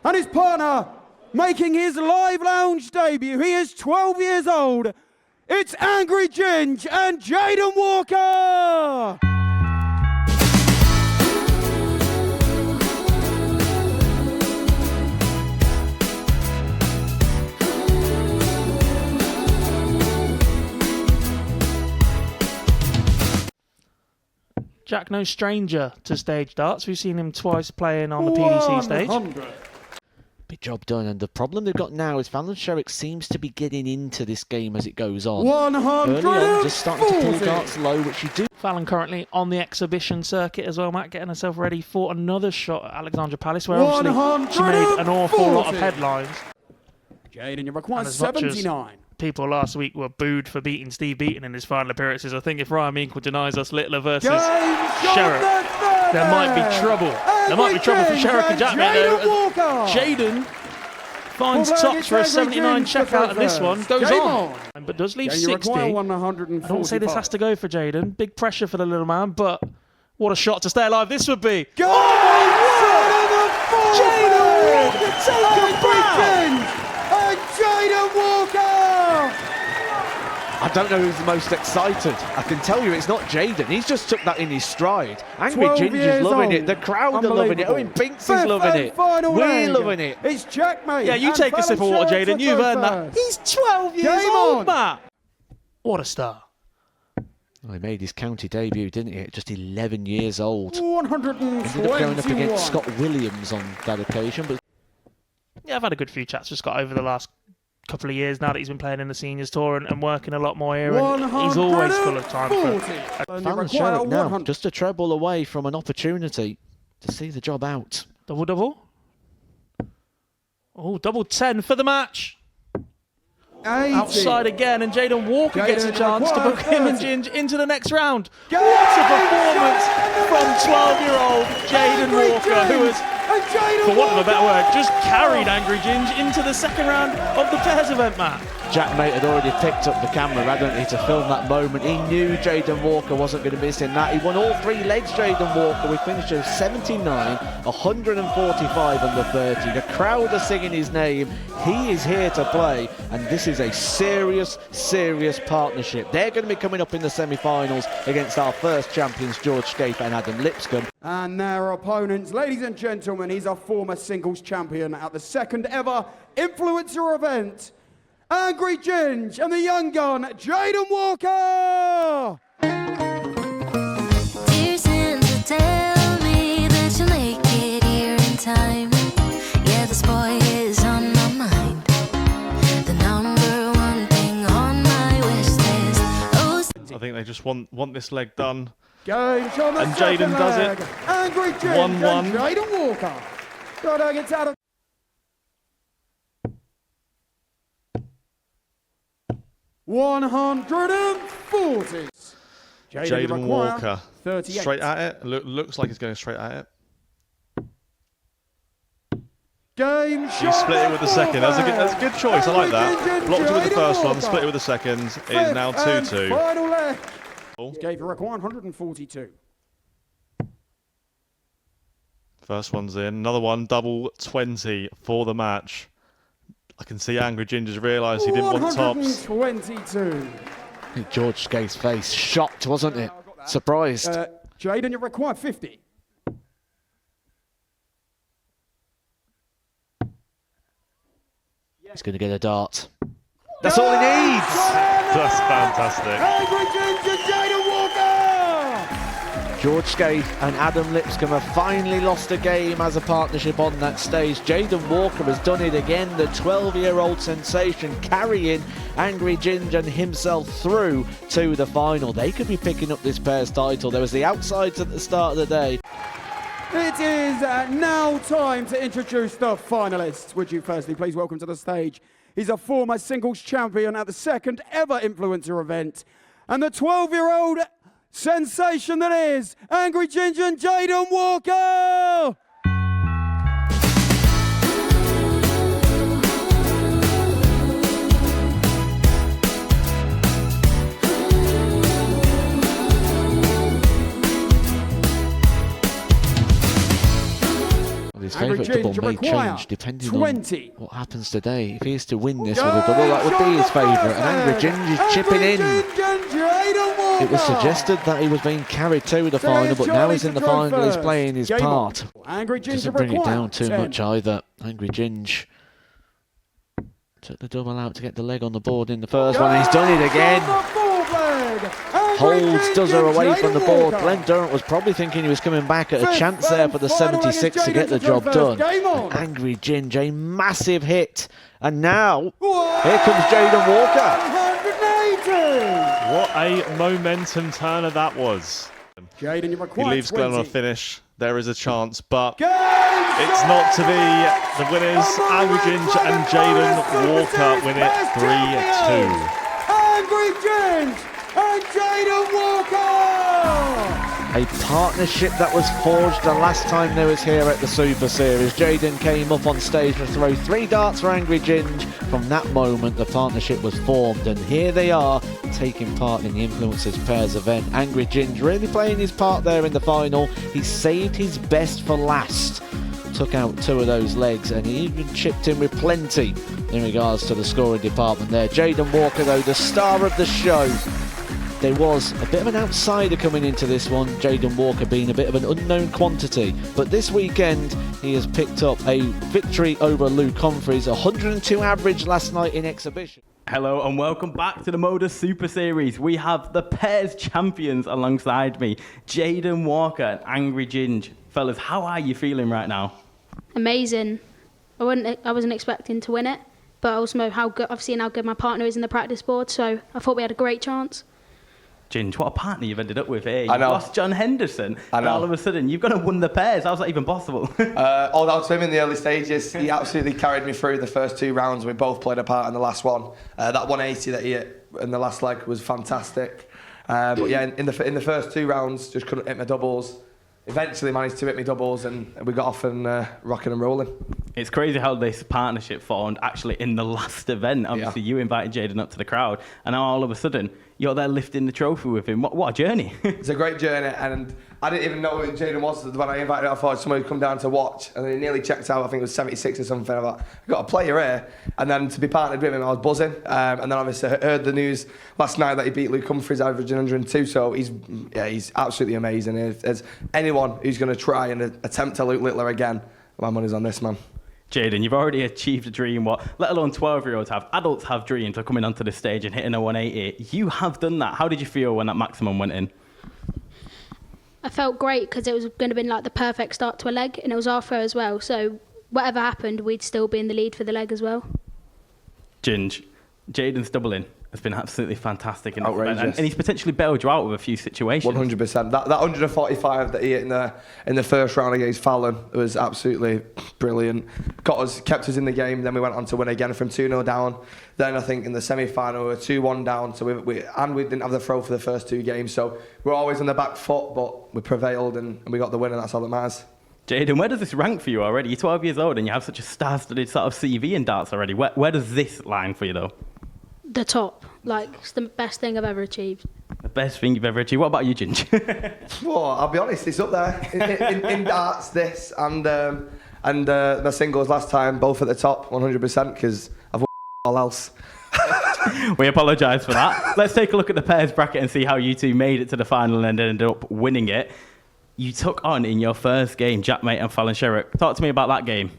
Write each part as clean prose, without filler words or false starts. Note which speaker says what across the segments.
Speaker 1: And his partner making his live lounge debut. He is 12 years old. It's Angry Ginge and Jayden Walker.
Speaker 2: Jack, no stranger to stage darts. We've seen him twice playing on the PDC stage.
Speaker 3: Big job done, and the problem they've got now is Fallon Sherrock seems to be getting into this game as it goes on.
Speaker 1: 140.
Speaker 3: Early on, just starting to pull darts low, which you do.
Speaker 2: Fallon currently on the exhibition circuit as well, Matt, getting herself ready for another shot at Alexandra Palace, where obviously she made an awful lot of headlines.
Speaker 1: Jayden, you require 79.
Speaker 2: People last week were booed for beating Steve Beaton in his final appearances. I think if Ryan Meekle denies us Littler versus Sherrock, there might be trouble. There might be trouble for Sherrock and Jack, though. Jayden finds tops for a 79 checkout, and this one goes on. But does leave 60. I don't say this has to go for Jayden. Big pressure for the little man, but what a shot to stay alive this would be.
Speaker 1: Jayden Walker take a break. And Jayden Walker!
Speaker 3: I don't know who's the most excited. I can tell you it's not Jayden. He's just took that in his stride. Angry Ginger's loving it. The crowd are loving it. Owen Binks is loving it. We're loving it.
Speaker 1: It's Jack, mate.
Speaker 2: Yeah, you take a sip of water, Jayden. You've earned that. He's 12 years old, Matt. What a star.
Speaker 3: Well, he made his county debut, didn't he? At just 11 years old.
Speaker 1: 121.
Speaker 3: Ended up going up against Scott Williams on that occasion, but
Speaker 2: yeah, I've had a good few chats with Scott over the last couple of years now that he's been playing in the seniors tour and working a lot more here. And he's always full of time for
Speaker 3: Fallon Sherrock now just a treble away from an opportunity to see the job out.
Speaker 2: Double. Oh, double 10 for the match.
Speaker 1: 80.
Speaker 2: Outside again, and Jayden Walker gets a chance to book him and Ginge into the next round. What a performance from 12-year-old Jayden Walker, who has, for want of a better word, just carried Angry Ginge into the second round of the pairs event, Matt.
Speaker 3: Jack Mate had already picked up the camera, hadn't he, to film that moment. He knew Jayden Walker wasn't going to miss in that. He won all 3 legs, Jayden Walker. We finished with 79, 145 under 30. The crowd are singing his name. He is here to play, and this is a serious, serious partnership. They're going to be coming up in the semi-finals against our first champions, George Scape and Adam Lipscomb.
Speaker 1: And their opponents, ladies and gentlemen, he's a former singles champion at the second ever influencer event. Angry Ginge and the young gun, Jayden Walker!
Speaker 4: Dear Santa, tell me that you'll make it here in time. Yeah, this boy is on my mind. The number one thing on my wish list. Oh,
Speaker 5: I think they just want this leg done.
Speaker 1: And
Speaker 5: Jayden does it.
Speaker 1: Angry Ginge
Speaker 5: 1-1.
Speaker 1: and Jayden Walker. Gotta get out of 140.
Speaker 5: Jayden Walker
Speaker 1: 38.
Speaker 5: straight at it. Looks like he's going straight at it.
Speaker 1: Game
Speaker 5: He split it with the second. That's a good choice. I like that. Blocked it with the first one, split it with the second. It is now 2-2.
Speaker 1: Final leg. Gave you 142.
Speaker 5: First one's in. Another one, double 20 for the match. I can see Angry Ginger's realised he didn't want tops.
Speaker 1: 122.
Speaker 3: George Scape's face, shocked, wasn't it? Surprised.
Speaker 1: Jayden, you require 50.
Speaker 3: He's going to get a dart. That's all he needs!
Speaker 5: That's fantastic.
Speaker 1: Angry Ginge and Jayden Walker!
Speaker 3: George Scape and Adam Lipscomb have finally lost a game as a partnership on that stage. Jayden Walker has done it again, the 12-year-old sensation carrying Angry Ginge and himself through to the final. They could be picking up this pair's title. There was the outsides at the start of the day.
Speaker 1: It is now time to introduce the finalists. Would you firstly please welcome to the stage? He's a former singles champion at the second ever influencer event. And the 12-year-old sensation that is Angry Ginge and Jayden Walker!
Speaker 3: His
Speaker 1: Angry
Speaker 3: favourite double
Speaker 1: Ginger
Speaker 3: may
Speaker 1: require
Speaker 3: change depending
Speaker 1: 20.
Speaker 3: on what happens today. If he is to win this with a double, that would be his favourite. And Angry Ginger is chipping in. It was suggested that he was being carried to the final, but now he's in the final, he's playing his part.
Speaker 1: Angry Ginger
Speaker 3: Doesn't bring it down too
Speaker 1: 10.
Speaker 3: much either. Angry Ginge took the double out to get the leg on the board in the first one, and he's done it again. Holds does her away from the board. Glenn Durrant was probably thinking he was coming back at a chance there for the 76 to get the job done. And Angry Ginge, a massive hit. And now, here comes Jayden Walker.
Speaker 1: 180.
Speaker 5: What a momentum turner that was.
Speaker 1: Jayden, you
Speaker 5: He
Speaker 1: require
Speaker 5: leaves
Speaker 1: 20.
Speaker 5: Glenn on a finish. There is a chance, but
Speaker 1: Game
Speaker 5: it's not to be. The winners, Angry Ginge and Jayden Walker, win it 3-2.
Speaker 1: Angry Ginge and Jayden Walker!
Speaker 3: A partnership that was forged the last time they was here at the Super Series. Jayden came up on stage to throw 3 darts for Angry Ginge. From that moment, the partnership was formed, and here they are taking part in the Influencers Pairs event. Angry Ginge really playing his part there in the final. He saved his best for last. Took out 2 of those legs, and he even chipped in with plenty in regards to the scoring department there. Jayden Walker, though, the star of the show. There was a bit of an outsider coming into this one, Jayden Walker being a bit of an unknown quantity. But this weekend, he has picked up a victory over Luke Humphries, 102 average last night in exhibition.
Speaker 6: Hello and welcome back to the Modus Super Series. We have the pairs champions alongside me, Jayden Walker and Angry Ginge. Fellas, how are you feeling right now?
Speaker 7: Amazing. I wasn't expecting to win it, but also I've seen how good my partner is in the practice board, so I thought we had a great chance.
Speaker 6: Ginge, what a partner you've ended up with here.
Speaker 8: I know.
Speaker 6: You lost John Henderson,
Speaker 8: I know.
Speaker 6: and all of a sudden you've gone and won the pairs. How's that even possible?
Speaker 8: All down to him in the early stages. He absolutely carried me through the first 2 rounds. We both played a part in the last one. That 180 that he hit in the last leg was fantastic. But yeah, in the first 2 rounds, just couldn't hit my doubles. Eventually managed to hit me doubles, and we got off and rocking and rolling.
Speaker 6: It's crazy how this partnership formed actually in the last event. Obviously, you invited Jayden up to the crowd, and now all of a sudden, you're there lifting the trophy with him. What a journey.
Speaker 8: It's a great journey, and I didn't even know who Jayden was when I invited him. I thought somebody would come down to watch, and he nearly checked out. I think it was 76 or something. I thought, I've got a player here, and then to be partnered with him, I was buzzing. And then obviously I heard the news last night that he beat Luke Humphries, averaging 102. So he's absolutely amazing. If there's anyone who's going to try and attempt to Luke Littler again, my money's on this man.
Speaker 6: Jayden, you've already achieved a dream, let alone 12-year-olds have. Adults have dreams of coming onto the stage and hitting a 180. You have done that. How did you feel when that maximum went in?
Speaker 7: I felt great because it was going to be like the perfect start to a leg, and it was our throw as well. So whatever happened, we'd still be in the lead for the leg as well.
Speaker 8: Ginge,
Speaker 6: Jayden's doubling has been absolutely fantastic in this
Speaker 8: Outrageous.
Speaker 6: event, and he's potentially bailed you out with a few situations.
Speaker 8: 100%. That 145 that he hit in the first round against Fallon was absolutely brilliant. Kept us in the game. Then we went on to win again from 2-0 down. Then I think in the semi-final we were 2-1 down. So we didn't have the throw for the first 2 games. So we're always on the back foot, but we prevailed and we got the win, and that's all that matters.
Speaker 6: Jayden, where does this rank for you already? You're 12 years old and you have such a star-studded sort of CV in darts already. Where does this line for you though?
Speaker 7: The top. Like, it's the best thing I've ever achieved.
Speaker 6: The best thing you've ever achieved. What about you, Ginge?
Speaker 8: Well, I'll be honest, it's up there. In darts, this and my singles last time, both at the top, 100%, because I've won all else.
Speaker 6: We apologise for that. Let's take a look at the pairs bracket and see how you two made it to the final and ended up winning it. You took on in your first game Jackmate and Fallon Sherrock. Talk to me about that game.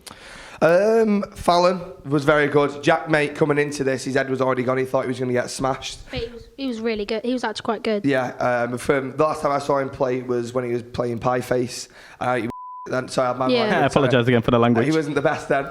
Speaker 8: Fallon was very good. Jackmate coming into this, his head was already gone. He thought he was going to get smashed.
Speaker 7: But he was really good. He was actually quite good.
Speaker 8: Yeah, from the last time I saw him play was when he was playing Pie Face. Then, so I
Speaker 6: apologise again for the language.
Speaker 8: He wasn't the best then.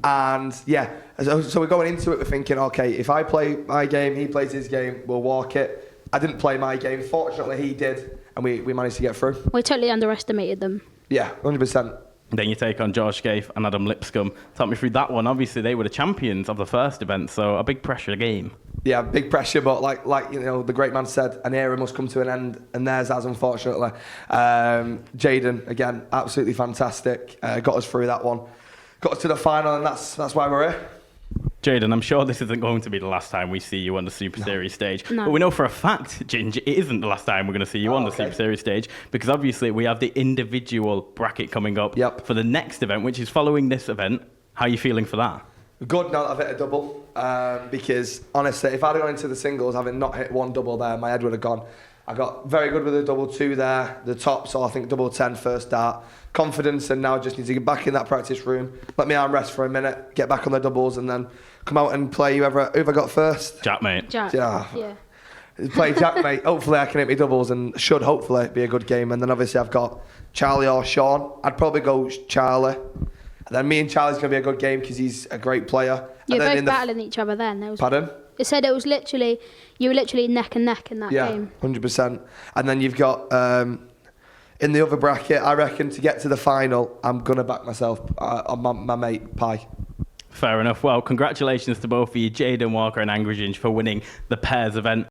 Speaker 8: And yeah, so we're going into it, we're thinking, okay, if I play my game, he plays his game, we'll walk it. I didn't play my game. Fortunately, he did, and we managed to get through.
Speaker 7: We totally underestimated them.
Speaker 8: Yeah, 100%.
Speaker 6: Then you take on George Scaife and Adam Lipscomb. Talk me through that one. Obviously, they were the champions of the first event, so a big pressure game.
Speaker 8: Yeah, big pressure, but like you know, the great man said, an era must come to an end, and theirs has, unfortunately. Jayden, again, absolutely fantastic. Got us through that one. Got us to the final, and that's why we're here.
Speaker 6: Jayden, I'm sure this isn't going to be the last time we see you on the Super Series stage.
Speaker 7: No.
Speaker 6: But we know for a fact, Ginge, it isn't the last time we're going to see you on the Super Series stage, because obviously we have the individual bracket coming up for the next event, which is following this event. How are you feeling for that?
Speaker 8: Good now that I've hit a double, because honestly, if I'd have gone into the singles having not hit one double there, my head would have gone. I got very good with the double 2 there, the top, so I think double 10 first start. Confidence, and now I just need to get back in that practice room, let my arm rest for a minute, get back on the doubles, and then come out and play whoever got first.
Speaker 6: Jack, mate.
Speaker 7: Jack.
Speaker 8: Yeah.
Speaker 7: Yeah.
Speaker 8: Play Jack, mate. Hopefully I can hit my doubles, and should hopefully be a good game. And then obviously I've got Charlie or Sean. I'd probably go Charlie. And then me and Charlie's going to be a good game because he's a great player.
Speaker 7: You're
Speaker 8: and then
Speaker 7: both battling each other then.
Speaker 8: Pardon?
Speaker 7: It said it was literally, you were literally neck and neck in that game.
Speaker 8: Yeah, 100%. And then you've got, in the other bracket, I reckon to get to the final, I'm going to back myself on my mate, Pi.
Speaker 6: Fair enough. Well, congratulations to both of you, Jayden Walker and Angry Ginge, for winning the pairs event.